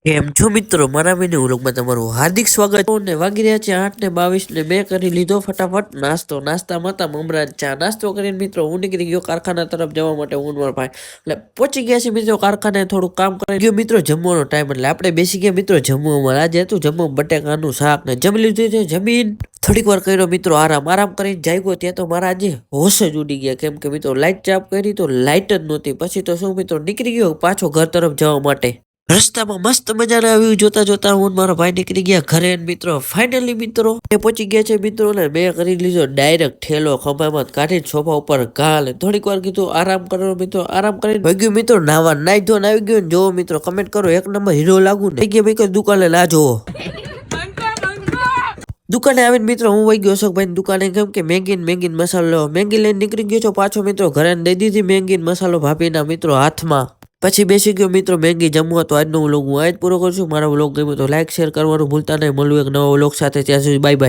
કેમ છો મિત્રો? મારા મિની વ્લોગમાં તમારું હાર્દિક સ્વાગત છે. ને વાગી રહ્યા છે 8:22 ને મેં કરી લીધો ફટાફટ નાસ્તો. નાસ્તામાં હતા મમરા ચા. નાસ્તો કરીને મિત્રો હું નીકળી ગયો કારખાના તરફ જવા માટે. હું મારા ભાઈ એટલે પહોંચી ગયા છે મિત્રો કારખાને. થોડું કામ કરી ગયો મિત્રો. જમવાનો ટાઈમ એટલે આપણે બેસી ગયા મિત્રો જમવામાં. આજે હતું જમવામાં બટેકાનું શાક ને જમી લીધું છે. જમીન થોડીક વાર કર્યો મિત્રો આરામ કરીને જાગ્યો ત્યાં તો મારા આજે હોશ જ ઉડી ગયા. કેમ કે મિત્રો લાઇટ ચાપ કરી તો લાઇટ જ નહોતી. પછી તો શું મિત્રો નીકળી ગયો પાછો ઘર તરફ જવા માટે. રસ્તામાં મસ્ત મજાના વ્યૂ જોતા હું મારા ભાઈ નીકળી ગયા ઘરે. મિત્રો ફાઇનલી મિત્રો એ પહોંચી ગયા છે મિત્રો ને મેં કરી લીધો ડાયરેક્ટ ઠેલો ખભામાં કાઢીને સોફા ઉપર ઘાલ. થોડીક વાર કીધું આરામ કરો મિત્રો. આરામ કરીને ભાગ્યું મિત્રો નાવા નાઈ ધોન આવી ગયો ને જોવો મિત્રો કમેન્ટ કરો એક નંબર હીરો લાગુ ને ગયા ભાઈ દુકાને ના જોવો. દુકાને આવીને મિત્રો હું વહી ગયો અશોકભાઈ દુકાને. કેમ કે મેગી મસાલો મેગી લઈને નીકળી ગયો છો પાછો મિત્રો ઘરે દઈ દીધી મેગી મસાલો ભાભીના મિત્રો હાથમાં. પછી બેસી ગયો મિત્રો મેગી જમવા. તો આજનો વ્લોગ હું આ જ પૂરો કરું છું. મારો વ્લોગ ગમ્યો તો લાઈક શેર કરવાનું ભૂલતા નહીં. મળું એક નવો વ્લોગ સાથે. ત્યાં સુધી બાય બાય.